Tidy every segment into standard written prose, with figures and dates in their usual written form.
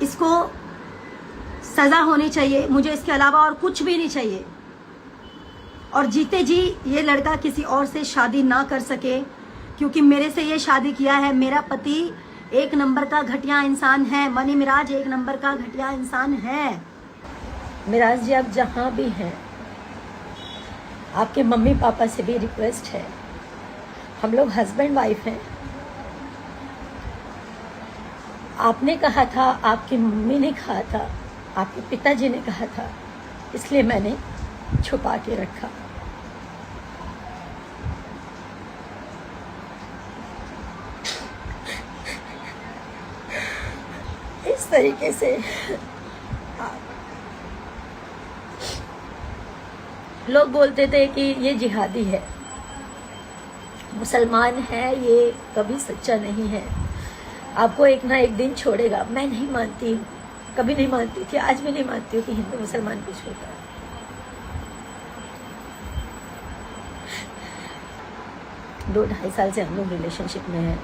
इसको सजा होनी चाहिए, मुझे इसके अलावा और कुछ भी नहीं चाहिए। और जीते जी ये लड़का किसी और से शादी ना कर सके, क्योंकि मेरे से ये शादी किया है। मेरा पति एक नंबर का घटिया इंसान है, मनी मिराज एक नंबर का घटिया इंसान है। मिराज जी आप जहाँ भी हैं, आपके मम्मी पापा से भी रिक्वेस्ट है, हम लोग हस्बैंड वाइफ हैं। आपने कहा था, आपकी मम्मी ने कहा था, आपके पिताजी ने कहा था, इसलिए मैंने छुपा के रखा। इस तरीके से लोग बोलते थे कि ये जिहादी है, मुसलमान है, ये कभी सच्चा नहीं है, आपको एक ना एक दिन छोड़ेगा। मैं नहीं मानती हूँ, कभी नहीं मानती थी, आज भी नहीं मानती हूँ कि हिंदू मुसलमान को छोड़ता है। दो ढाई साल से हम लोग रिलेशनशिप में हैं।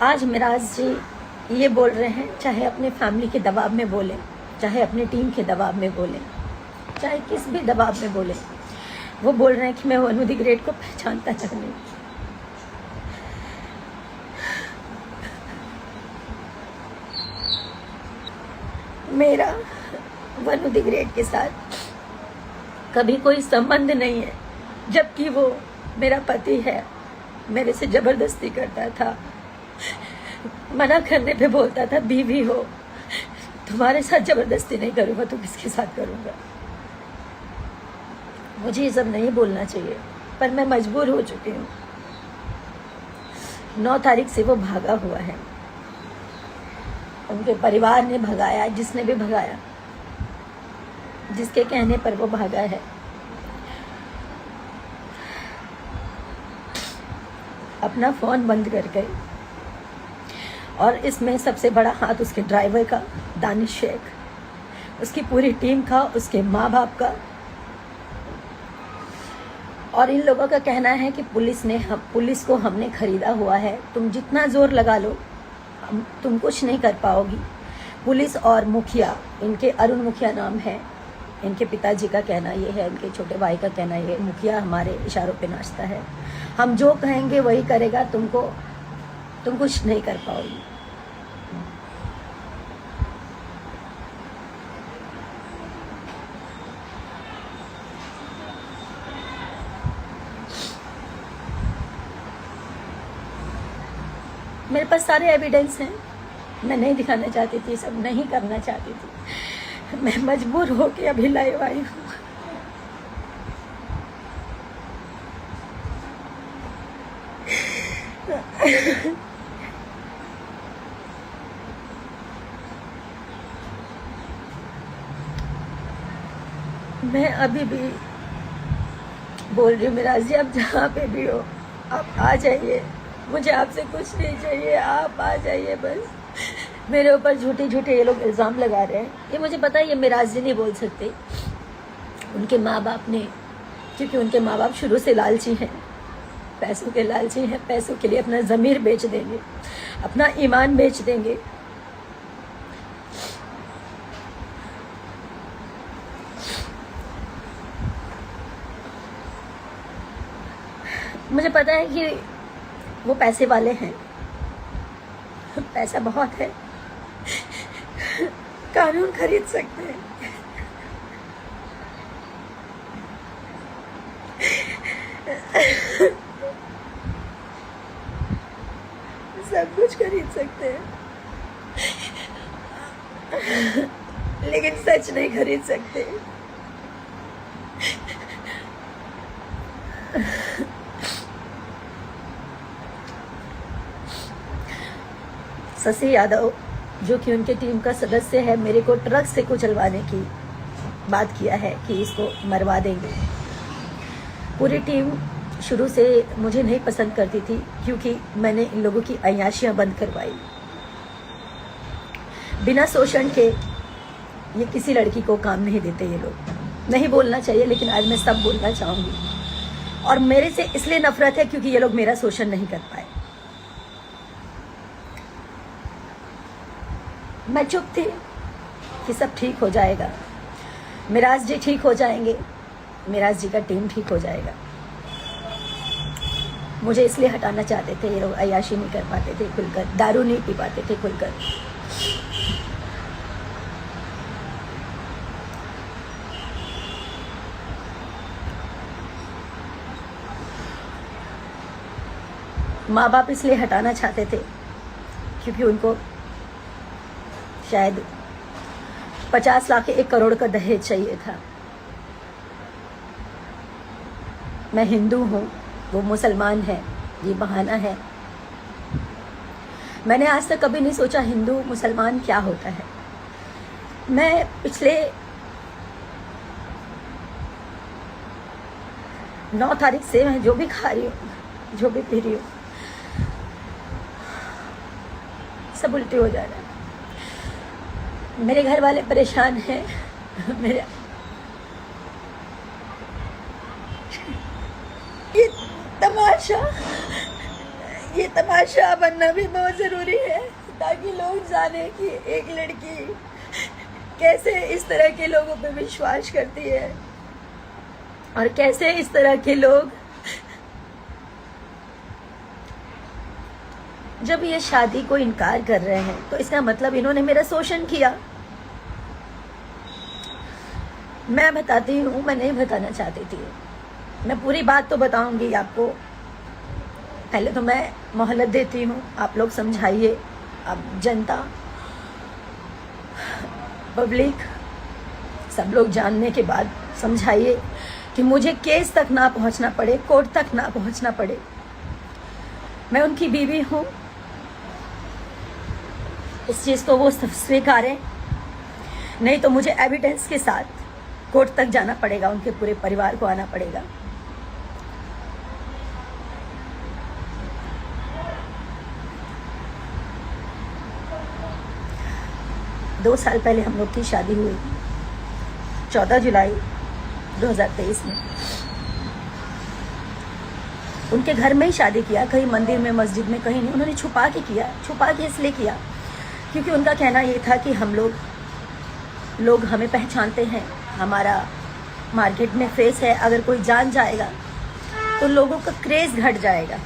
आज मिराज जी ये बोल रहे हैं, चाहे अपने फैमिली के दबाव में बोले, चाहे अपने टीम के दबाव में बोले, चाहे किस भी दबाव में बोले, वो बोल रहे हैं कि मैं वनु द ग्रेट को पहचानता तक नहीं। मेरा वनु द ग्रेट के साथ कभी कोई संबंध नहीं है, जबकि वो मेरा पति है, मेरे से जबरदस्ती करता था, मना करने पे बोलता था बीवी हो, तुम्हारे साथ जबरदस्ती नहीं करूंगा तो किसके साथ करूंगा। मुझे ये सब नहीं बोलना चाहिए, पर मैं मजबूर हो चुकी हूँ। 9 तारीख से वो भागा हुआ है, उनके परिवार ने भगाया, जिसने भी भगाया, जिसके कहने पर वो भागा है। अपना फोन बंद कर गए, और इसमें सबसे बड़ा हाथ उसके ड्राइवर का, दानिश शेख, उसकी पूरी टीम का, उसके माँ बाप का। और इन लोगों का कहना है कि पुलिस को हमने खरीदा हुआ है, तुम जितना जोर लगा लो तुम कुछ नहीं कर पाओगी। पुलिस और मुखिया, इनके अरुण मुखिया नाम है, इनके पिताजी का कहना ये है, इनके छोटे भाई का कहना ये, मुखिया हमारे इशारों पे नाचता है, हम जो कहेंगे वही करेगा, तुम कुछ नहीं कर पाओगी। मेरे पास सारे एविडेंस हैं, मैं नहीं दिखाना चाहती थी, सब नहीं करना चाहती थी, मैं मजबूर होके अभी लाइव आई हूँ। मैं अभी भी बोल रही हूँ, मिराज जी आप जहाँ पे भी हो, आप आ जाइए, मुझे आपसे कुछ नहीं चाहिए, आप आ जाइए बस। मेरे ऊपर झूठे झूठे ये लोग इल्ज़ाम लगा रहे हैं, ये मुझे पता है, ये मिराज जी नहीं बोल सकते, उनके माँ बाप ने, क्योंकि उनके माँ बाप शुरू से लालची हैं, पैसों के लालची हैं, पैसों के लिए अपना ज़मीर बेच देंगे, अपना ईमान बेच देंगे। मुझे पता है कि वो पैसे वाले हैं, पैसा बहुत है, कानून खरीद सकते हैं, सब कुछ खरीद सकते हैं, लेकिन सच नहीं खरीद सकते। शशि यादव, जो कि उनके टीम का सदस्य है, मेरे को ट्रक से कुचलवाने की बात किया है कि इसको मरवा देंगे। पूरी टीम शुरू से मुझे नहीं पसंद करती थी, क्योंकि मैंने इन लोगों की अय्याशियां बंद करवाई। बिना शोषण के ये किसी लड़की को काम नहीं देते ये लोग। नहीं बोलना चाहिए, लेकिन आज मैं सब बोलना चाहूँगी। और मेरे से इसलिए नफरत है क्योंकि ये लोग मेरा शोषण नहीं कर पाए। मैं चुप थी कि सब ठीक हो जाएगा, मिराज जी ठीक हो जाएंगे, मिराज जी का टीम ठीक हो जाएगा। मुझे इसलिए हटाना चाहते थे, ये लोग अय्याशी नहीं कर पाते थे खुलकर, दारू नहीं पी पाते थे खुलकर। माँ बाप इसलिए हटाना चाहते थे क्योंकि उनको शायद 50 लाख 1 करोड़ का दहेज चाहिए था। मैं हिंदू हूँ, वो मुसलमान है, ये बहाना है। मैंने आज तक कभी नहीं सोचा हिंदू मुसलमान क्या होता है। मैं पिछले 9 तारीख से मैं जो भी खा रही हूँ, जो भी पी रही हूँ, सब उल्टी हो जा रहा है। मेरे घर वाले परेशान हैं। मेरे ये तमाशा बनना भी बहुत ज़रूरी है ताकि लोग जाने कि एक लड़की कैसे इस तरह के लोगों पे विश्वास करती है और कैसे इस तरह के लोग जब ये शादी को इनकार कर रहे हैं तो इसका मतलब इन्होंने मेरा शोषण किया। मैं बताती हूँ, मैं नहीं बताना चाहती थी, मैं पूरी बात तो बताऊंगी आपको। पहले तो मैं मोहलत देती हूँ, आप लोग समझाइए, आप जनता, पब्लिक, सब लोग जानने के बाद समझाइए कि मुझे केस तक ना पहुँचना पड़े, कोर्ट तक ना पहुँचना पड़े। मैं उनकी बीवी हूँ, इस चीज़ को वो स्वीकारें, नहीं तो मुझे एविडेंस के साथ कोर्ट तक जाना पड़ेगा, उनके पूरे परिवार को आना पड़ेगा। दो साल पहले हम लोग की शादी हुई, 14 जुलाई 2023 में। उनके घर में ही शादी किया, कहीं मंदिर में, मस्जिद में, कहीं नहीं। उन्होंने छुपा के किया। छुपा के इसलिए किया क्योंकि उनका कहना ये था कि हम लोग हमें पहचानते हैं, हमारा मार्केट में फेस है, अगर कोई जान जाएगा तो लोगों का क्रेज घट जाएगा।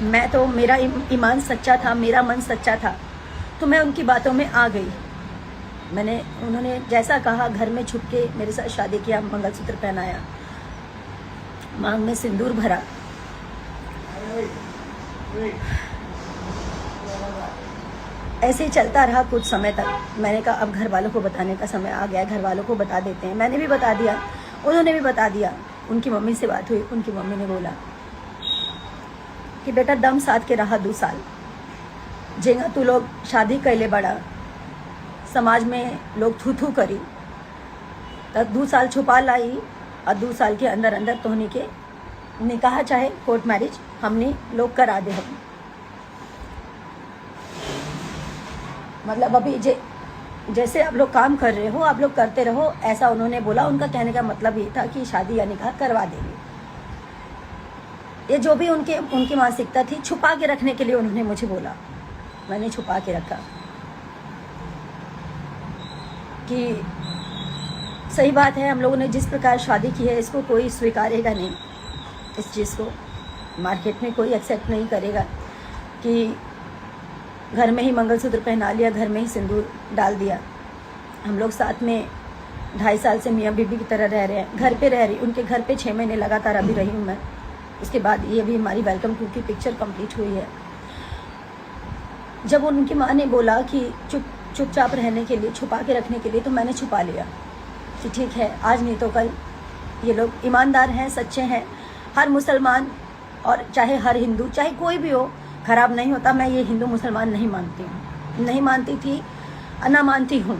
मैं तो, मेरा ईमान सच्चा था, मेरा मन सच्चा था, तो मैं उनकी बातों में आ गई। उन्होंने जैसा कहा, घर में छुप के मेरे साथ शादी किया, मंगलसूत्र पहनाया, मांग में सिंदूर भरा। ऐसे ही चलता रहा कुछ समय तक। मैंने कहा अब घर वालों को बताने का समय आ गया, घर वालों को बता देते हैं। मैंने भी बता दिया, उन्होंने भी बता दिया। उनकी मम्मी से बात हुई, उनकी मम्मी ने बोला कि बेटा दम साथ के रहा 2 साल, जेगा तू लोग शादी कैले बड़ा, समाज में लोग थू थू करी, तब 2 साल छुपा लाई और 2 साल के अंदर अंदर तोहनी के निकाह चाहे कोर्ट मैरिज हमने लोग करा दे। हम मतलब अभी जैसे आप लोग काम कर रहे हो, आप लोग करते रहो, ऐसा उन्होंने बोला। उनका कहने का मतलब ये था कि शादी या निकाह करवा देंगे। ये जो भी उनकी मानसिकता थी, छुपा के रखने के लिए उन्होंने मुझे बोला। मैंने छुपा के रखा कि सही बात है, हम लोगों ने जिस प्रकार शादी की है इसको कोई स्वीकारेगा नहीं, इस चीज़ को मार्केट में कोई एक्सेप्ट नहीं करेगा कि घर में ही मंगलसूत्र पहना लिया, घर में ही सिंदूर डाल दिया। हम लोग साथ में 2.5 साल से मियाँ बीबी की तरह रह रहे हैं, घर पे रह रही, उनके घर पे 6 महीने लगातार अभी रही हूँ मैं। उसके बाद ये भी हमारी वेलकम टू की पिक्चर कंप्लीट हुई है। जब उनकी माँ ने बोला कि चुपचाप रहने के लिए, छुपा के रखने के लिए, तो मैंने छुपा लिया कि ठीक है, आज नहीं तो कल ये लोग ईमानदार हैं, सच्चे हैं। हर मुसलमान और चाहे हर हिंदू, चाहे कोई भी हो, खराब नहीं होता। मैं ये हिंदू मुसलमान नहीं मानती हूँ, नहीं मानती थी, ना मानती हूँ।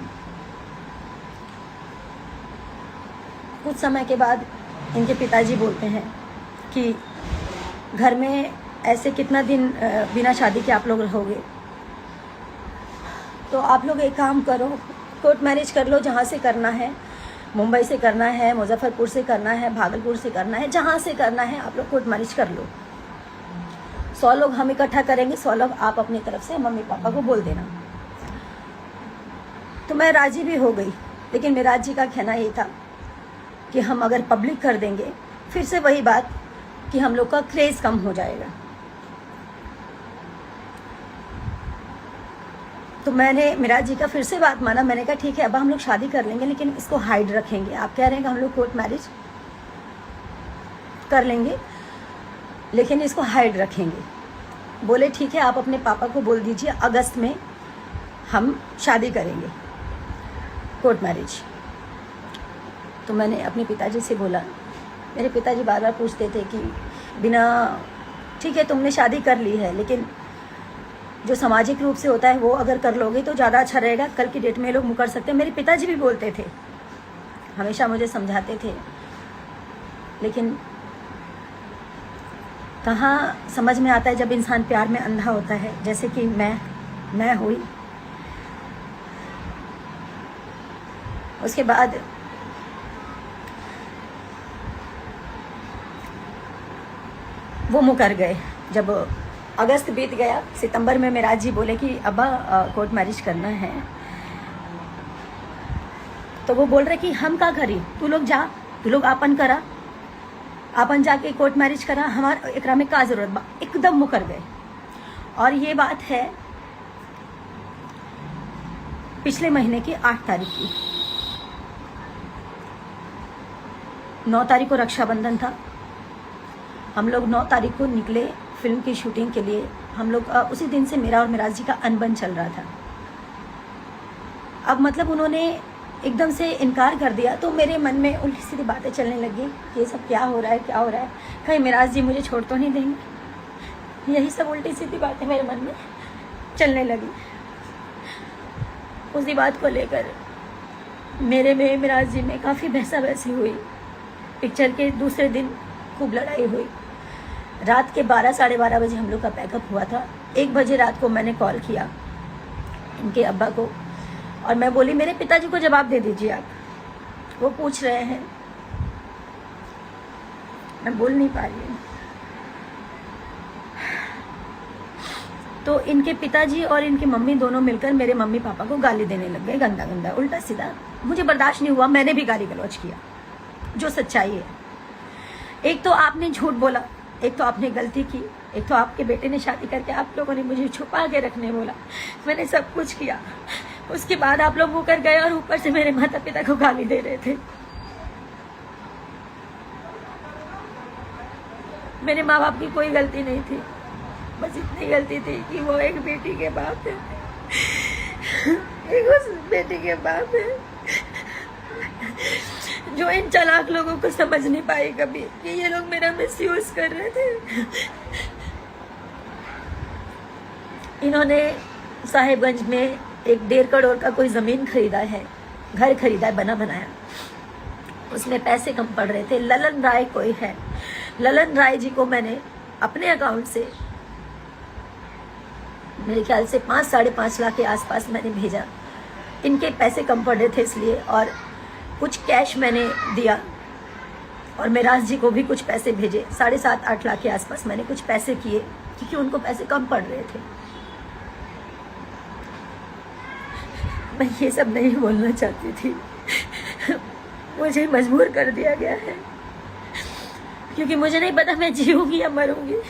कुछ समय के बाद इनके पिताजी बोलते हैं कि घर में ऐसे कितना दिन बिना शादी के आप लोग रहोगे, तो आप लोग एक काम करो, कोर्ट मैरिज कर लो, जहाँ से करना है, मुंबई से करना है, मुजफ्फरपुर से करना है, भागलपुर से करना है, जहाँ से करना है आप लोग कोर्ट मैरिज कर लो। 100 लोग हम इकट्ठा करेंगे, 100 लोग आप अपनी तरफ से मम्मी पापा को बोल देना। तो मैं राजी भी हो गई, लेकिन मिराज जी का कहना ये था कि हम अगर पब्लिक कर देंगे फिर से वही बात कि हम लोग का क्रेज कम हो जाएगा। तो मैंने मिराज जी का फिर से बात माना। मैंने कहा ठीक है, अब हम लोग शादी कर लेंगे लेकिन इसको हाइड रखेंगे। आप कह रहे हैं कि हम लोग कोर्ट मैरिज कर लेंगे लेकिन इसको हाइड रखेंगे। बोले ठीक है, आप अपने पापा को बोल दीजिए अगस्त में हम शादी करेंगे, कोर्ट मैरिज। तो मैंने अपने पिताजी से बोला। मेरे पिताजी बार बार पूछते थे कि बिना, ठीक है तुमने शादी कर ली है लेकिन जो सामाजिक रूप से होता है वो अगर कर लोगे तो ज़्यादा अच्छा रहेगा, कल की डेट में लोग मुकर सकते हैं। मेरे पिताजी भी बोलते थे, हमेशा मुझे समझाते थे, लेकिन कहाँ समझ में आता है जब इंसान प्यार में अंधा होता है, जैसे कि मैं हुई। उसके बाद वो मुकर गए। जब अगस्त बीत गया, सितंबर में मिराज जी बोले कि अब्बा कोर्ट मैरिज करना है। तो वो बोल रहे कि हम का करी, तू लोग जा, तू लोग आपन करा, आपन जाके कोर्ट मैरिज करा, हमारा एकरा में का जरूरत बा। एकदम मुकर गए। और ये बात है पिछले महीने की 8 तारीख की। 9 तारीख को रक्षाबंधन था। हम लोग 9 तारीख को निकले फिल्म की शूटिंग के लिए। हम लोग उसी दिन से मेरा और मिराज जी का अनबन चल रहा था। अब मतलब उन्होंने एकदम से इनकार कर दिया तो मेरे मन में उल्टी सीधी बातें चलने लगी, ये सब क्या हो रहा है, क्या हो रहा है, कहीं मिराज जी मुझे छोड़ तो नहीं देंगे। यही सब उल्टी सीधी बातें मेरे मन में चलने लगी। उसी बात को लेकर मेरे में मिराज जी में काफ़ी बहसा बहसी हुई। पिक्चर के दूसरे दिन खूब लड़ाई हुई। रात के 12 साढ़े 12 बजे हम लोग का पैकअप हुआ था। 1 बजे रात को मैंने कॉल किया इनके अब्बा को और मैं बोली मेरे पिताजी को जवाब दे दीजिए आप, वो पूछ रहे हैं। मैं बोल नहीं पा रही हूँ। तो इनके पिताजी और इनकी मम्मी दोनों मिलकर मेरे मम्मी पापा को गाली देने लग गए, गंदा गंदा उल्टा सीधा। मुझे बर्दाश्त नहीं हुआ, मैंने भी गाली गलौज किया, जो सच्चाई है। एक तो आपने झूठ बोला, एक तो आपने गलती की, एक तो आपके बेटे ने शादी करके आप लोगों ने मुझे छुपा के रखने बोला। मैंने सब कुछ किया। उसके बाद आप लोग मुकर गए और ऊपर से मेरे माता पिता को गाली दे रहे थे। मेरे माँ बाप की कोई गलती नहीं थी, बस इतनी गलती थी कि वो एक बेटी के बाप है, एक उस बेटी के बाप है जो इन चालाक लोगों को समझ नहीं पाई कभी कि ये लोग मेरा मिसयूज कर रहे थे। इन्होंने साहिबगंज में एक 1.5 करोड़ का कोई जमीन खरीदा है, घर खरीदा है बना बनाया। उसमें पैसे कम पड़ रहे थे। ललन राय कोई है, ललन राय जी को मैंने अपने अकाउंट से मेरे ख्याल से 5 साढ़े 5 लाख के आसपास मैंने भेजा। इनके पैसे कम पड़ रहे थे इसलिए, और कुछ कैश मैंने दिया और मिराज जी को भी कुछ पैसे भेजे। 7.5-8 लाख के आसपास मैंने कुछ पैसे किए क्योंकि उनको पैसे कम पड़ रहे थे। मैं ये सब नहीं बोलना चाहती थी, मुझे मजबूर कर दिया गया है क्योंकि मुझे नहीं पता मैं जीऊंगी या मरूंगी।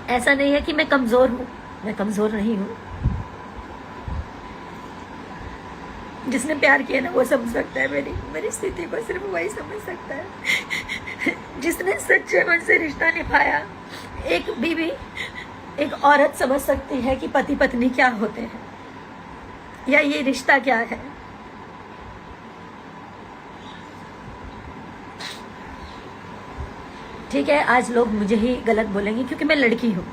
ऐसा नहीं है कि मैं कमजोर हूं, मैं कमजोर नहीं हूं। जिसने प्यार किया ना वो समझ सकता है मेरी स्थिति को, सिर्फ वही समझ सकता है। जिसने सच्चे मन से रिश्ता निभाया, एक बीवी एक औरत समझ सकती है कि पति पत्नी क्या होते हैं या ये रिश्ता क्या है। ठीक है, आज लोग मुझे ही गलत बोलेंगे क्योंकि मैं लड़की हूँ।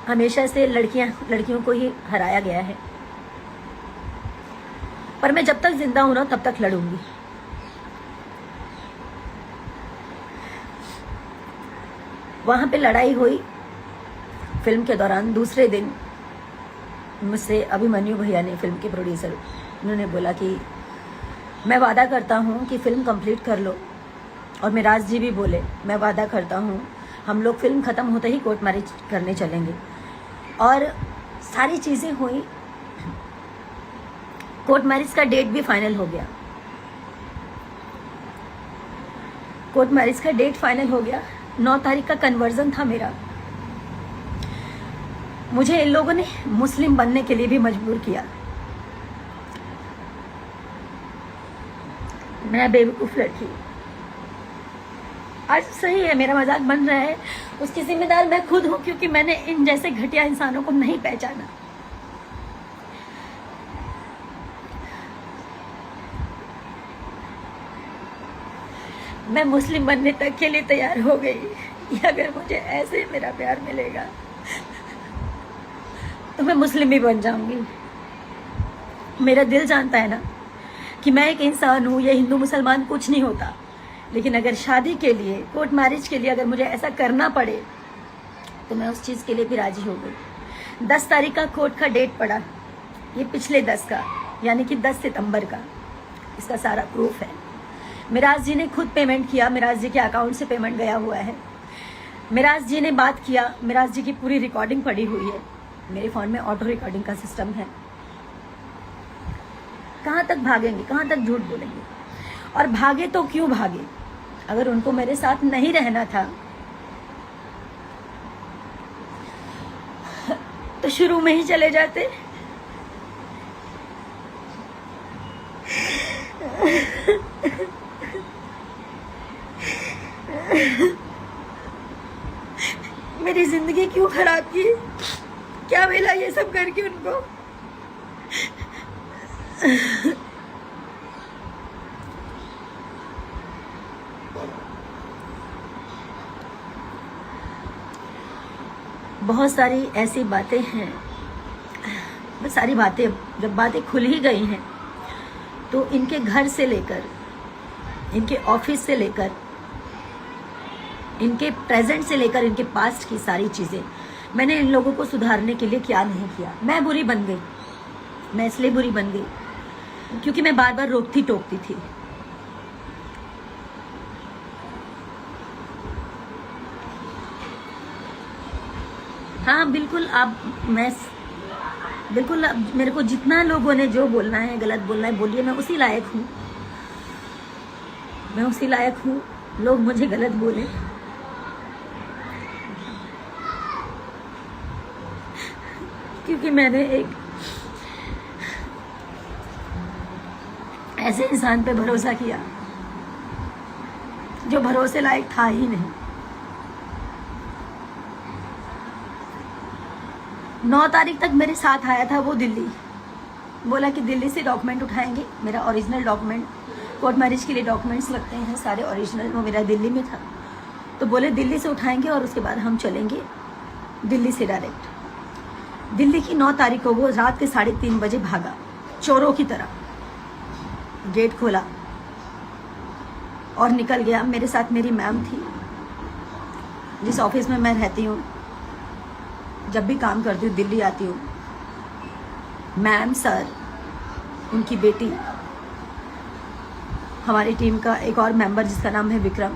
हमेशा से लड़कियों को ही हराया गया है, पर मैं जब तक जिंदा हूं ना तब तक लड़ूंगी। वहां पे लड़ाई हुई, फिल्म के दौरान दूसरे दिन मुझसे अभिमन्यु भैया ने, फिल्म के प्रोड्यूसर, उन्होंने बोला कि मैं वादा करता हूँ कि फ़िल्म कंप्लीट कर लो। और मिराज जी भी बोले मैं वादा करता हूँ हम लोग फिल्म ख़त्म होते ही कोर्ट मैरिज करने चलेंगे। और सारी चीज़ें हुई, कोर्ट मैरिज का डेट भी फाइनल हो गया। कोर्ट मैरिज का डेट फाइनल हो गया। 9 तारीख का कन्वर्जन था मेरा। मुझे इन लोगों ने मुस्लिम बनने के लिए भी मजबूर किया। मैं बेवकूफ़ लड़की। आज सही है मेरा मजाक बन रहा है, उसकी जिम्मेदार मैं खुद हूं, क्योंकि मैंने इन जैसे घटिया इंसानों को नहीं पहचाना। मैं मुस्लिम बनने तक के लिए तैयार हो गई। अगर मुझे ऐसे मेरा प्यार मिलेगा तो मैं मुस्लिम भी बन जाऊंगी। मेरा दिल जानता है ना कि मैं एक इंसान हूँ, ये हिंदू मुसलमान कुछ नहीं होता। लेकिन अगर शादी के लिए, कोर्ट मैरिज के लिए अगर मुझे ऐसा करना पड़े तो मैं उस चीज़ के लिए भी राजी हो गई। 10 तारीख का कोर्ट का डेट पड़ा, ये पिछले 10 का, यानी कि 10 सितंबर का। इसका सारा प्रूफ है। मिराज जी ने खुद पेमेंट किया, मिराज जी के अकाउंट से पेमेंट गया हुआ है। मिराज जी ने बात किया, मिराज जी की पूरी रिकॉर्डिंग पड़ी हुई है। मेरे फ़ोन में ऑटो रिकॉर्डिंग का सिस्टम है। कहाँ तक भागेंगे, कहाँ तक झूठ बोलेंगे? और भागे तो क्यों भागे? अगर उनको मेरे साथ नहीं रहना था तो शुरू में ही चले जाते। मेरी जिंदगी क्यों खराब की? क्या मिला ये सब करके उनको? बहुत सारी ऐसी बातें हैं, बहुत सारी बातें, जब बातें खुल ही गई हैं तो इनके घर से लेकर, इनके ऑफिस से लेकर, इनके प्रेजेंट से लेकर इनके पास्ट की सारी चीज़ें मैंने इन लोगों को सुधारने के लिए क्या नहीं किया। मैं बुरी बन गई। मैं इसलिए बुरी बन गई क्योंकि मैं बार बार रोकती टोकती थी। हाँ बिल्कुल, बिल्कुल मेरे को जितना लोगों ने जो बोलना है, गलत बोलना है, बोलिए। मैं उसी लायक हूँ, मैं उसी लायक हूँ। लोग मुझे गलत बोले, क्योंकि मैंने एक ऐसे इंसान पे भरोसा किया जो भरोसे लायक था ही नहीं। 9 तारीख तक मेरे साथ आया था वो दिल्ली। बोला कि दिल्ली से डॉक्यूमेंट उठाएंगे, मेरा ओरिजिनल डॉक्यूमेंट, कोर्ट मैरिज के लिए डॉक्यूमेंट्स लगते हैं सारे ओरिजिनल, वो मेरा दिल्ली में था। तो बोले दिल्ली से उठाएंगे और उसके बाद हम चलेंगे दिल्ली से डायरेक्ट। दिल्ली की 9 तारीख को वो रात के 3:30 बजे भागा, चोरों की तरह गेट खोला और निकल गया। मेरे साथ मेरी मैम थी, जिस ऑफिस में मैं रहती हूँ, जब भी काम करती हूँ, दिल्ली आती हूँ। मैम, सर, उनकी बेटी, हमारी टीम का एक और मेंबर जिसका नाम है विक्रम,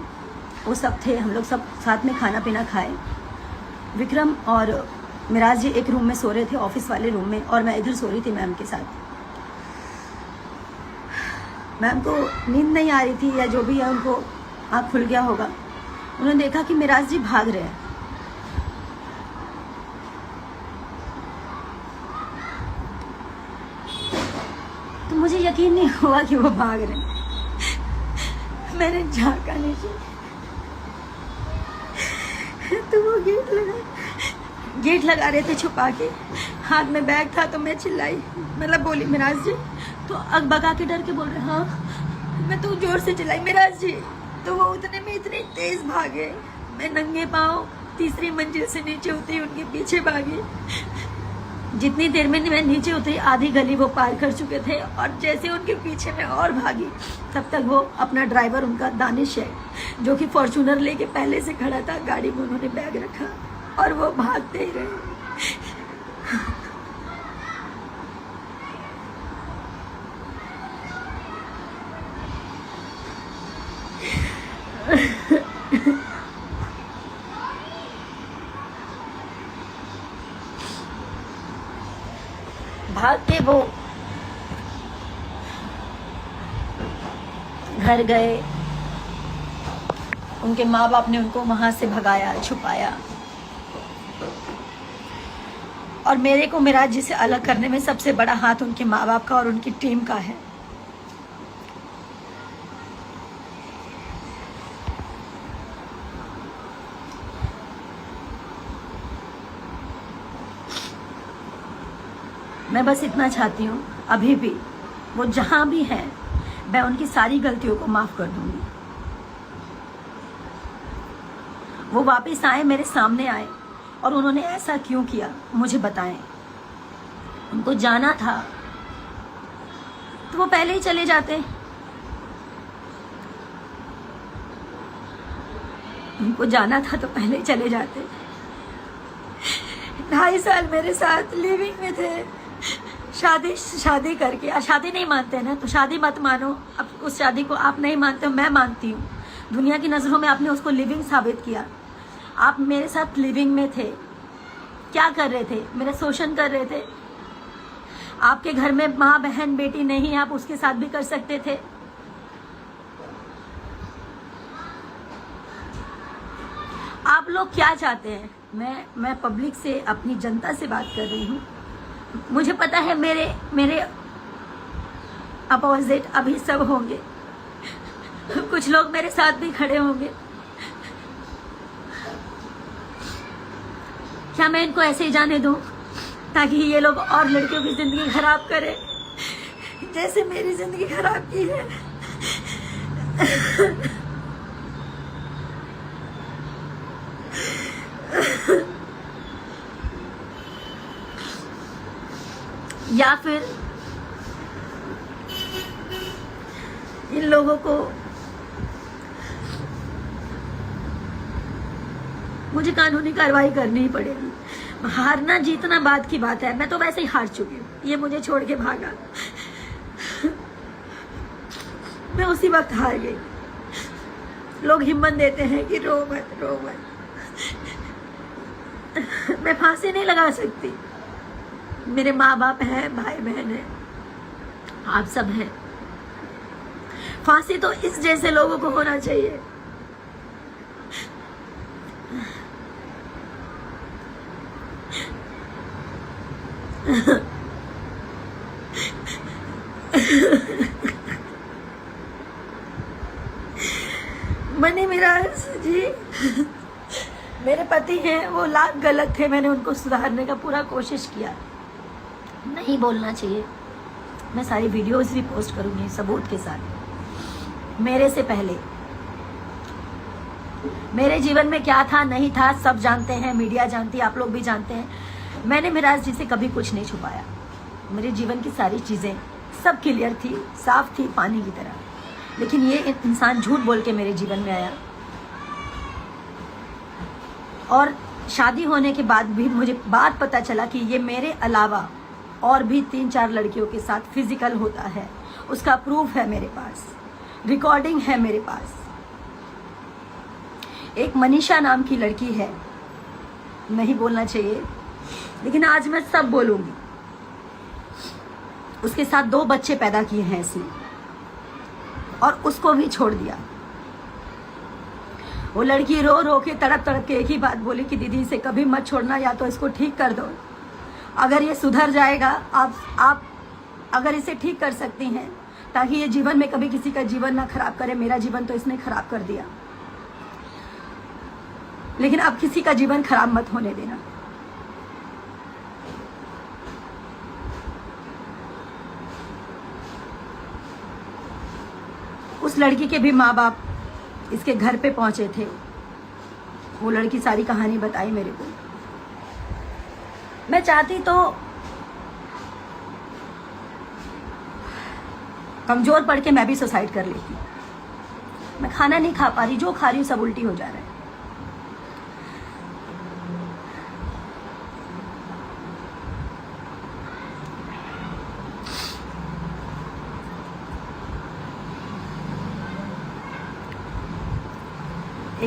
वो सब थे। हम लोग सब साथ में खाना पीना खाए। विक्रम और मिराज जी एक रूम में सो रहे थे, ऑफिस वाले रूम में, और मैं इधर सो रही थी मैम के साथ। मैम को नींद नहीं आ रही थी या जो भी है, उनको आँख खुल गया होगा। उन्होंने देखा कि मिराज जी भाग रहे हैं। तो मुझे यकीन नहीं हुआ कि वो भाग रहे हैं। मैंने झांका नीचे तो वो गेट लगा रहे थे छुपा के। हाथ में बैग था तो मैं चिल्लाई, मतलब बोली मिराज जी, तो अगबगा के डर के बोल रहे हाँ। मैं तो जोर से चिल्लाई मिराज जी, तो वो उतने में इतने तेज भागे। मैं नंगे पाँव 3री मंजिल से नीचे उतरी, उनके पीछे भागी। जितनी देर में मैं नीचे उतरी, आधी गली वो पार कर चुके थे, और जैसे उनके पीछे मैं और भागी, तब तक वो अपना ड्राइवर, उनका दानिश है, जो कि फॉर्चूनर लेके पहले से खड़ा था, गाड़ी में उन्होंने बैग रखा, और वो भागते ही रहे। भाग के वो घर गए, उनके माँ बाप ने उनको वहां से भगाया, छुपाया। और मेरे को मिराज जी से अलग करने में सबसे बड़ा हाथ उनके माँ बाप का और उनकी टीम का है। मैं बस इतना चाहती हूँ, अभी भी वो जहां भी हैं, मैं उनकी सारी गलतियों को माफ कर दूंगी। वो वापस आए, मेरे सामने आए, और उन्होंने ऐसा क्यों किया मुझे बताएं। उनको जाना था तो वो पहले ही चले जाते। उनको जाना था तो पहले ही चले जाते। 2.5 साल मेरे साथ लिविंग में थे। शादी करके, शादी नहीं मानते ना तो शादी मत मानो। अब उस शादी को आप नहीं मानते हो, मैं मानती हूँ। दुनिया की नजरों में आपने उसको लिविंग साबित किया। आप मेरे साथ लिविंग में थे, क्या कर रहे थे? मेरा शोषण कर रहे थे। आपके घर में माँ बहन बेटी नहीं, आप उसके साथ भी कर सकते थे। आप लोग क्या चाहते हैं? मैं पब्लिक से, अपनी जनता से बात कर रही हूँ। मुझे पता है मेरे अपोजिट अभी सब होंगे, कुछ लोग मेरे साथ भी खड़े होंगे। क्या मैं इनको ऐसे ही जाने दूं ताकि ये लोग और लड़कियों की जिंदगी खराब करें जैसे मेरी जिंदगी खराब की है? या फिर इन लोगों को मुझे कानूनी कार्रवाई करनी ही पड़ेगी। हारना जीतना बाद की बात है, मैं तो वैसे ही हार चुकी हूँ। ये मुझे छोड़ के भागा, मैं उसी वक्त हार गई। लोग हिम्मत देते हैं कि रो मत, रो मत। मैं फांसी नहीं लगा सकती। मेरे माँ बाप हैं, भाई बहन है, आप सब हैं। फांसी तो इस जैसे लोगों को होना चाहिए। मनी मिराज जी मेरे पति हैं, वो लाख गलत थे। मैंने उनको सुधारने का पूरा कोशिश किया। नहीं बोलना चाहिए। मैं सारी वीडियोस भी पोस्ट करूंगी सबूत के साथ। मेरे से पहले मेरे जीवन में क्या था नहीं था सब जानते हैं, मीडिया जानती है, आप लोग भी जानते हैं। मैंने मिराज जी से कभी कुछ नहीं छुपाया। मेरे जीवन की सारी चीजें सब क्लियर थी, साफ थी, पानी की तरह। लेकिन ये इंसान झूठ बोल के मेरे जीवन में आया, और शादी होने के बाद भी मुझे बात पता चला कि ये मेरे अलावा और भी 3-4 लड़कियों के साथ फिजिकल होता है। उसका प्रूफ है मेरे पास, रिकॉर्डिंग है मेरे पास। एक मनीषा नाम की लड़की है, नहीं बोलना चाहिए लेकिन आज मैं सब बोलूंगी। उसके साथ 2 बच्चे पैदा किए हैं इसने, और उसको भी छोड़ दिया। वो लड़की रो रो के, तड़प तड़प के एक ही बात बोली कि दीदी इसे कभी मत छोड़ना, या तो इसको ठीक कर दो। अगर ये सुधर जाएगा, आप अगर इसे ठीक कर सकती हैं ताकि ये जीवन में कभी किसी का जीवन ना खराब करे। मेरा जीवन तो इसने खराब कर दिया, लेकिन अब किसी का जीवन खराब मत होने देना। उस लड़की के भी माँ बाप इसके घर पे पहुंचे थे। वो लड़की सारी कहानी बताई मेरे को। मैं चाहती तो कमजोर पड़ के मैं भी सुसाइड कर लेती। मैं खाना नहीं खा पा रही, जो खा रही हूँ सब उल्टी हो जा रहा है।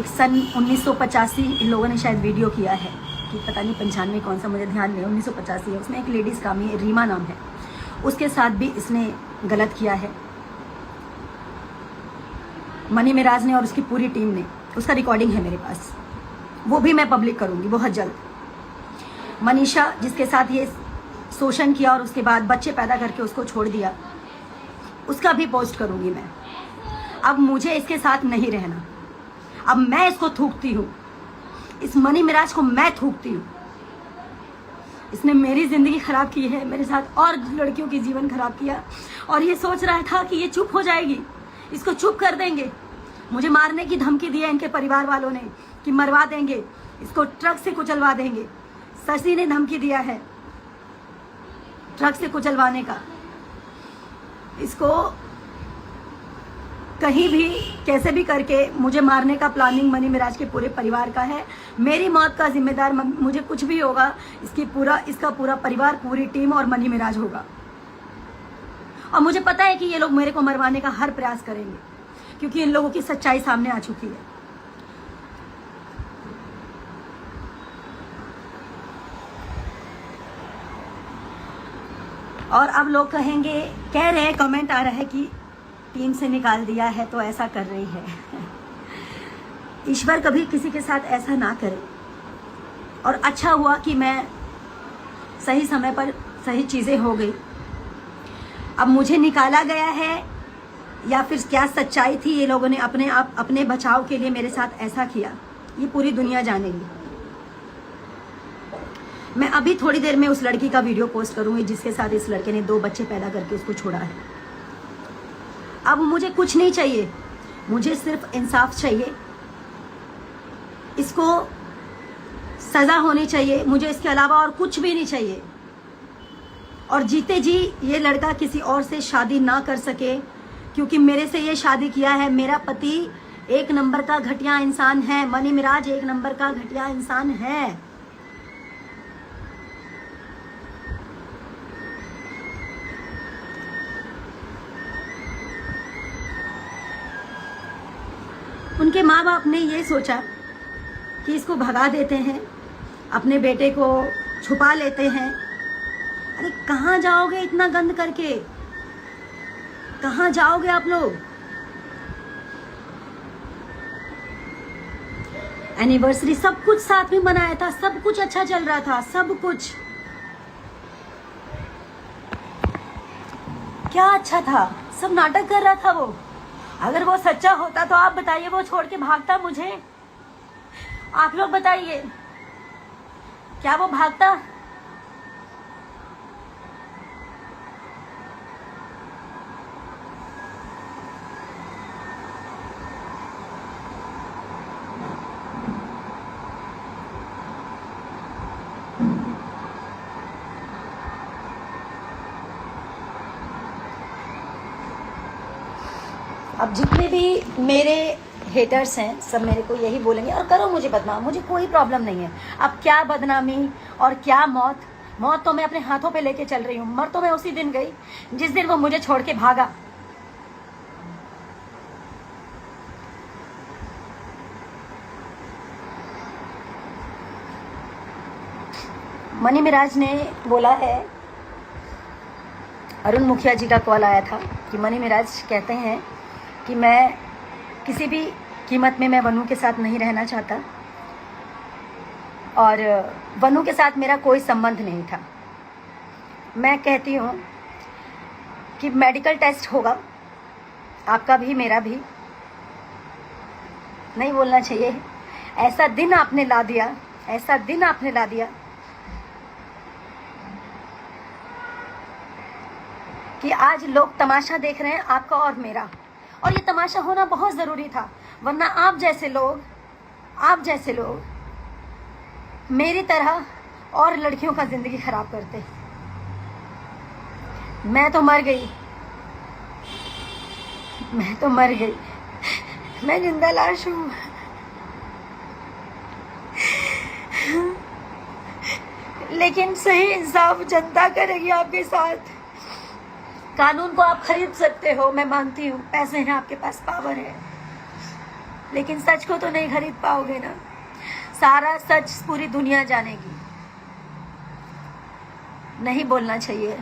एक सन 1985 इन लोगों ने शायद वीडियो किया है कि पता नहीं 95 कौन सा, मुझे ध्यान नहीं, 1985 है। उसमें एक लेडीज़ कामी है, रीमा नाम है, उसके साथ भी इसने गलत किया है, मनी मिराज ने और उसकी पूरी टीम ने। उसका रिकॉर्डिंग है मेरे पास, वो भी मैं पब्लिक करूँगी बहुत जल्द। मनीषा जिसके साथ ये शोषण किया और उसके बाद बच्चे पैदा करके उसको छोड़ दिया, उसका भी पोस्ट करूँगी मैं। अब मुझे इसके साथ नहीं रहना, अब मैं इसको थूकती हूँ, इस मनी मिराज को मैं थूकती हूँ। इसने मेरी ज़िंदगी ख़राब की है, मेरे साथ और लड़कियों की जीवन ख़राब किया, और ये सोच रहा था कि ये चुप हो जाएगी, इसको चुप कर देंगे। मुझे मारने की धमकी दी है इनके परिवार वालों ने कि मरवा देंगे, इसको ट्रक से कुचलवा देंगे। शशि ने धमकी दिया है ट्रक से कुचलवाने का। इसको कहीं भी कैसे भी करके मुझे मारने का प्लानिंग मनी मिराज के पूरे परिवार का है। मेरी मौत का जिम्मेदार, मुझे कुछ भी होगा, इसका पूरा परिवार, पूरी टीम और मनी मिराज होगा। और मुझे पता है कि ये लोग मेरे को मरवाने का हर प्रयास करेंगे, क्योंकि इन लोगों की सच्चाई सामने आ चुकी है। और अब लोग कहेंगे, कह रहे हैं, कमेंट आ रहा है कि टीम से निकाल दिया है तो ऐसा कर रही है। ईश्वर कभी किसी के साथ ऐसा ना करे। और अच्छा हुआ कि मैं सही समय पर सही चीज़ें हो गई। अब मुझे निकाला गया है या फिर क्या सच्चाई थी, ये लोगों ने अपने बचाव के लिए मेरे साथ ऐसा किया, ये पूरी दुनिया जानेगी। मैं अभी थोड़ी देर में उस लड़की का वीडियो पोस्ट करूंगी जिसके साथ इस लड़के ने 2 बच्चे पैदा करके उसको छोड़ा है। अब मुझे कुछ नहीं चाहिए, मुझे सिर्फ इंसाफ चाहिए, इसको सज़ा होनी चाहिए, मुझे इसके अलावा और कुछ भी नहीं चाहिए। और जीते जी ये लड़का किसी और से शादी ना कर सके, क्योंकि मेरे से ये शादी किया है। मेरा पति 1 नंबर का घटिया इंसान है, मनी मिराज 1 नंबर का घटिया इंसान है। उनके माँ बाप ने ये सोचा कि इसको भगा देते हैं, अपने बेटे को छुपा लेते हैं। अरे कहाँ जाओगे इतना गंद करके, कहाँ जाओगे आप लोग? एनिवर्सरी सब कुछ साथ में मनाया था, सब कुछ अच्छा चल रहा था, सब कुछ। क्या अच्छा था? सब नाटक कर रहा था वो। अगर वो सच्चा होता तो आप बताइए, वो छोड़ के भागता मुझे? आप लोग बताइए, क्या वो भागता? अब जितने भी मेरे हेटर्स हैं सब मेरे को यही बोलेंगे, और करो मुझे बदनाम, मुझे कोई प्रॉब्लम नहीं है। अब क्या बदनामी और क्या मौत, मौत तो मैं अपने हाथों पे लेके चल रही हूँ। मर तो मैं उसी दिन गई जिस दिन वो मुझे छोड़ के भागा। मनी मिराज ने बोला है, अरुण मुखिया जी का कॉल आया था कि मनी मिराज कहते हैं कि मैं किसी भी कीमत में मैं वनु के साथ नहीं रहना चाहता, और वनु के साथ मेरा कोई संबंध नहीं था। मैं कहती हूँ कि मेडिकल टेस्ट होगा, आपका भी मेरा भी। नहीं बोलना चाहिए, ऐसा दिन आपने ला दिया, ऐसा दिन आपने ला दिया कि आज लोग तमाशा देख रहे हैं आपका और मेरा। और ये तमाशा होना बहुत ज़रूरी था, वरना आप जैसे लोग मेरी तरह और लड़कियों का ज़िंदगी ख़राब करते। मैं तो मर गई, मैं जिंदा लाश हूँ। लेकिन सही इंसाफ जनता करेगी आपके साथ। कानून को आप खरीद सकते हो, मैं मानती हूँ, पैसे हैं आपके पास, पावर है, लेकिन सच को तो नहीं खरीद पाओगे ना। सारा सच पूरी दुनिया जानेगी। नहीं बोलना चाहिए।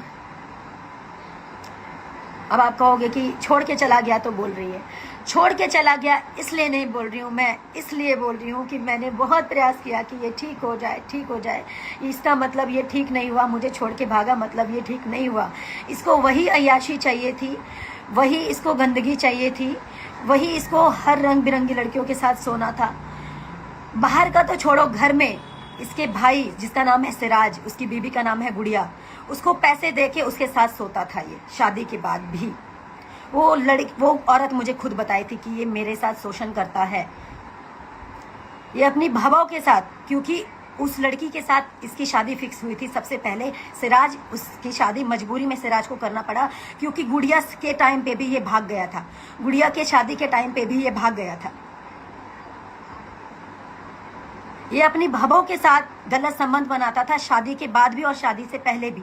अब आप कहोगे कि छोड़ के चला गया तो बोल रही है। छोड़ के चला गया इसलिए नहीं बोल रही हूँ मैं, इसलिए बोल रही हूँ कि मैंने बहुत प्रयास किया कि ये ठीक हो जाए, ठीक हो जाए। इसका मतलब ये ठीक नहीं हुआ, मुझे छोड़ के भागा मतलब ये ठीक नहीं हुआ। इसको वही अय्याशी चाहिए थी, वही इसको गंदगी चाहिए थी, वही इसको हर रंग बिरंगी लड़कियों के साथ सोना था। बाहर का तो छोड़ो, घर में इसके भाई जिसका नाम है सिराज, उसकी बीबी का नाम है गुड़िया, उसको पैसे देके उसके साथ सोता था ये शादी के बाद भी। वो औरत मुझे खुद बताई थी कि ये मेरे साथ शोषण करता है, ये अपनी भावों के साथ, क्योंकि उस लड़की के साथ इसकी शादी फिक्स हुई थी सबसे पहले। सिराज, उसकी शादी मजबूरी में सिराज को करना पड़ा क्योंकि गुड़िया के टाइम पे भी ये भाग गया था, गुड़िया के शादी के टाइम पे भी ये भाग गया था। ये अपनी भावों के साथ गलत संबंध बनाता था, शादी के बाद भी और शादी से पहले भी।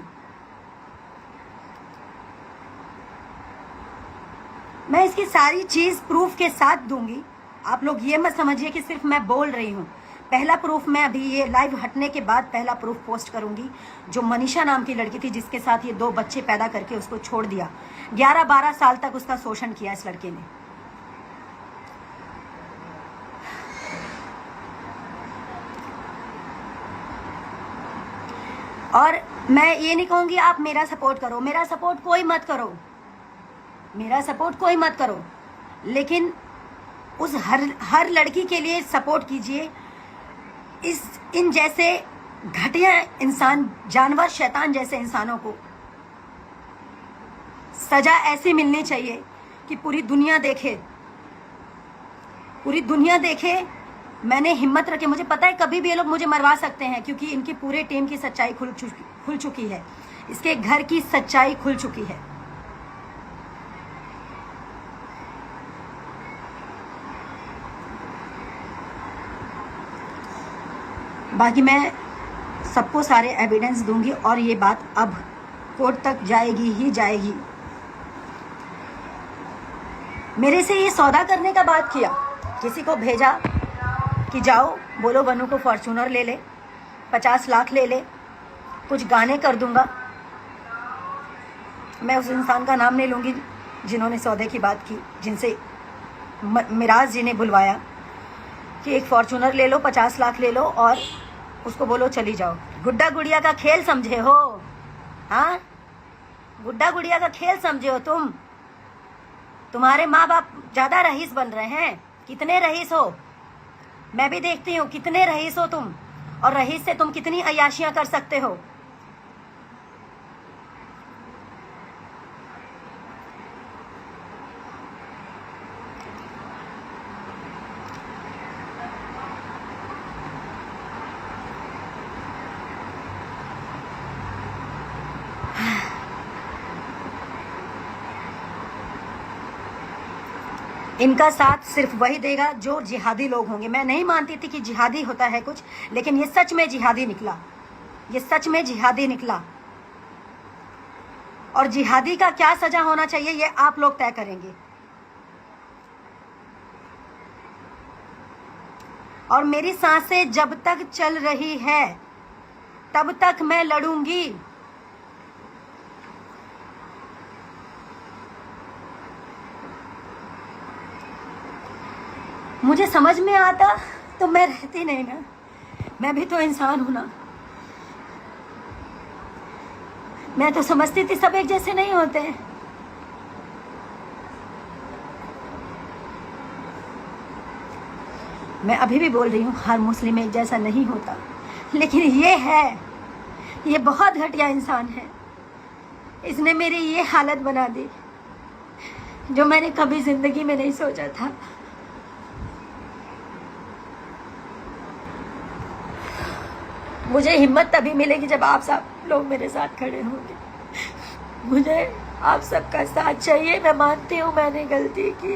मैं इसकी सारी चीज प्रूफ के साथ दूंगी। आप लोग ये मत समझिए कि सिर्फ मैं बोल रही हूँ। पहला प्रूफ मैं अभी ये लाइव हटने के बाद पहला प्रूफ पोस्ट करूंगी, जो मनीषा नाम की लड़की थी जिसके साथ ये 2 बच्चे पैदा करके उसको छोड़ दिया। 11-12 साल तक उसका शोषण किया इस लड़के ने। और मैं ये नहीं कहूंगी आप मेरा सपोर्ट करो, मेरा सपोर्ट कोई मत करो, मेरा सपोर्ट कोई मत करो, लेकिन उस हर लड़की के लिए सपोर्ट कीजिए। इन जैसे घटिया इंसान, जानवर, शैतान जैसे इंसानों को सजा ऐसी मिलनी चाहिए कि पूरी दुनिया देखे, पूरी दुनिया देखे। मैंने हिम्मत रखी, मुझे पता है कभी भी ये लोग मुझे मरवा सकते हैं क्योंकि इनकी पूरे टीम की सच्चाई खुल चुकी है, इसके घर की सच्चाई खुल चुकी है। बाकी मैं सबको सारे एविडेंस दूंगी और ये बात अब कोर्ट तक जाएगी ही जाएगी। मेरे से ये सौदा करने का बात किया, किसी को भेजा कि जाओ बोलो बनू को फॉर्च्यूनर ले ले, 50 लाख ले ले, कुछ गाने कर दूंगा। मैं उस इंसान का नाम नहीं लूंगी जिन्होंने सौदे की बात की, जिनसे मिराज जी ने बुलवाया कि एक फॉर्च्यूनर ले लो, 50 लाख ले लो और उसको बोलो चली जाओ। गुड्डा गुड़िया का खेल समझे हो? हाँ, गुड्डा गुड़िया का खेल समझे हो तुम? तुम्हारे माँ बाप ज्यादा रईस बन रहे हैं। कितने रईस हो? मैं भी देखती हूँ कितने रईस हो तुम, और रईस से तुम कितनी अय्याशियां कर सकते हो। इनका साथ सिर्फ वही देगा जो जिहादी लोग होंगे। मैं नहीं मानती थी कि जिहादी होता है कुछ, लेकिन ये सच में जिहादी निकला, ये सच में जिहादी निकला। और जिहादी का क्या सजा होना चाहिए ये आप लोग तय करेंगे। और मेरी सांसें जब तक चल रही है तब तक मैं लड़ूंगी। मुझे समझ में आता तो मैं रहती नहीं ना, मैं भी तो इंसान हूं ना। मैं तो समझती थी सब एक जैसे नहीं होते। मैं अभी भी बोल रही हूँ हर मुस्लिम एक जैसा नहीं होता, लेकिन ये है, ये बहुत घटिया इंसान है। इसने मेरी ये हालत बना दी जो मैंने कभी जिंदगी में नहीं सोचा था। मुझे हिम्मत तभी मिलेगी जब आप सब लोग मेरे साथ खड़े होंगे। मुझे आप सबका साथ चाहिए। मैं मानती हूँ मैंने गलती की,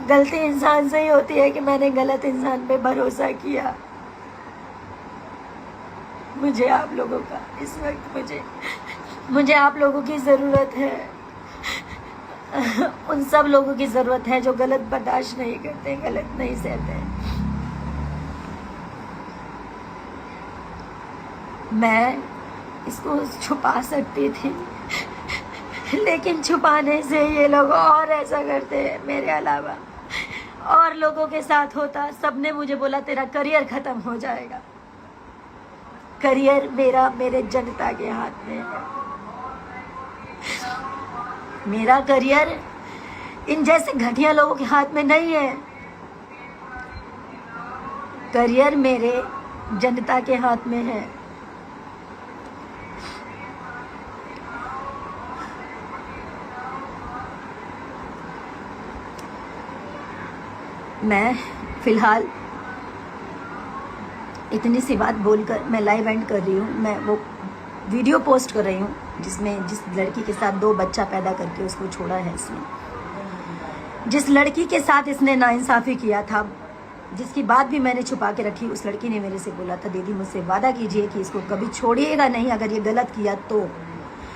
गलती इंसान से ही होती है कि मैंने गलत इंसान पे भरोसा किया। मुझे आप लोगों का इस वक्त मुझे आप लोगों की ज़रूरत है। उन सब लोगों की जरूरत है जो गलत बर्दाश्त नहीं करते, गलत नहीं सहते। मैं इसको छुपा सकती थी, लेकिन छुपाने से ये लोग और ऐसा करते हैं मेरे अलावा। और लोगों के साथ होता, सबने मुझे बोला तेरा करियर खत्म हो जाएगा। करियर मेरा मेरे जनता के हाथ में है। मेरा करियर इन जैसे घटिया लोगों के हाथ में नहीं है। करियर मेरे जनता के हाथ में है। मैं फिलहाल इतनी सी बात बोलकर मैं लाइव एंड कर रही हूँ। मैं वो वीडियो पोस्ट कर रही हूँ जिसमें जिस लड़की के साथ 2 बच्चा पैदा करके उसको छोड़ा है इसने, जिस लड़की के साथ इसने नाइंसाफ़ी किया था, जिसकी बात भी मैंने छुपा के रखी। उस लड़की ने मेरे से बोला था दीदी मुझसे वादा कीजिए कि इसको कभी छोड़िएगा नहीं, अगर ये गलत किया तो,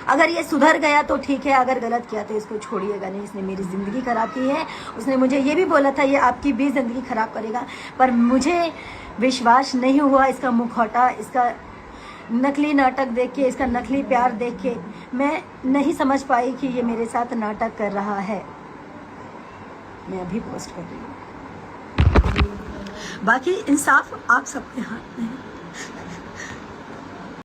अगर ये सुधर गया तो ठीक है, अगर गलत किया तो इसको छोड़िएगा नहीं। इसने मेरी ज़िंदगी ख़राब की है। उसने मुझे ये भी बोला था ये आपकी भी ज़िंदगी ख़राब करेगा, पर मुझे विश्वास नहीं हुआ। इसका मुखौटा, इसका नकली नाटक देख के, इसका नकली प्यार देख के मैं नहीं समझ पाई कि ये मेरे साथ नाटक कर रहा है। मैं अभी पोस्ट कर रही हूँ। बाकी इंसाफ आप सबके हाथ में है।